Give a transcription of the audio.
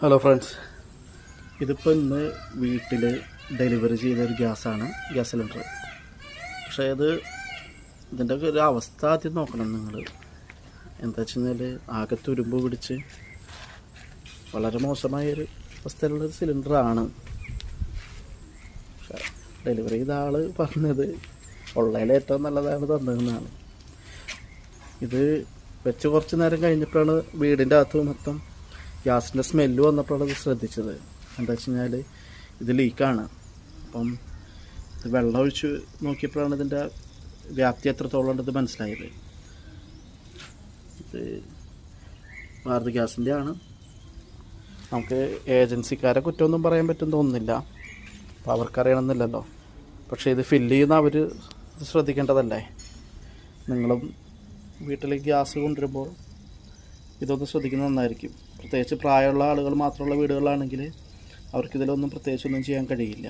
Hello friends, ഇതിപ്പോൾ ഇന്ന് വീട്ടിൽ ഡെലിവറി ചെയ്തൊരു ഗ്യാസ് സിലിണ്ടർ. പക്ഷേ ഇതിൻ്റെ ഒരു അവസ്ഥ ആദ്യം നോക്കണം നിങ്ങൾ. എന്താ വെച്ച് കഴിഞ്ഞാൽ ആകെ തുരുമ്പ് പിടിച്ച് വളരെ മോശമായൊരു അവസ്ഥയിലുള്ളൊരു സിലിണ്ടറാണ്. പക്ഷേ ഡെലിവറി ചെയ്ത ആൾ പറഞ്ഞത് ഉള്ളതിൽ ഏറ്റവും നല്ലതാണ് തന്നതെന്നാണ്. ഇത് വെച്ച് കുറച്ച് നേരം കഴിഞ്ഞപ്പോഴാണ് വീടിൻ്റെ അകത്ത് മൊത്തം ഗ്യാസിൻ്റെ സ്മെല്ല് വന്നപ്പോഴാണ് ഇത് ശ്രദ്ധിച്ചത്. എന്താ വെച്ച് കഴിഞ്ഞാൽ ഇത് ലീക്കാണ്. അപ്പം ഇത് വെള്ളം ഒഴിച്ച് നോക്കിയപ്പോഴാണ് ഇതിൻ്റെ വ്യാപ്തി എത്രത്തോളം ഉണ്ടെന്ന് മനസ്സിലായത്. ഇത് ഭാരത് ഗ്യാസിൻ്റെ ആണ്. നമുക്ക് ഏജൻസിക്കാരെ കുറ്റമൊന്നും പറയാൻ പറ്റുമെന്ന് തോന്നുന്നില്ല, അപ്പോൾ അവർക്കറിയണമെന്നില്ലല്ലോ. പക്ഷേ ഇത് ഫില്ല് ചെയ്യുന്ന അവർ ശ്രദ്ധിക്കേണ്ടതല്ലേ. നിങ്ങളും വീട്ടിലേക്ക് ഗ്യാസ് കൊണ്ടുവരുമ്പോൾ ഇതൊന്ന് ശ്രദ്ധിക്കുന്നത് നന്നായിരിക്കും. പ്രത്യേകിച്ച് പ്രായമുള്ള ആളുകൾ മാത്രമുള്ള വീടുകളാണെങ്കിൽ അവർക്കിതിലൊന്നും പ്രത്യേകിച്ചൊന്നും ചെയ്യാൻ കഴിയില്ല.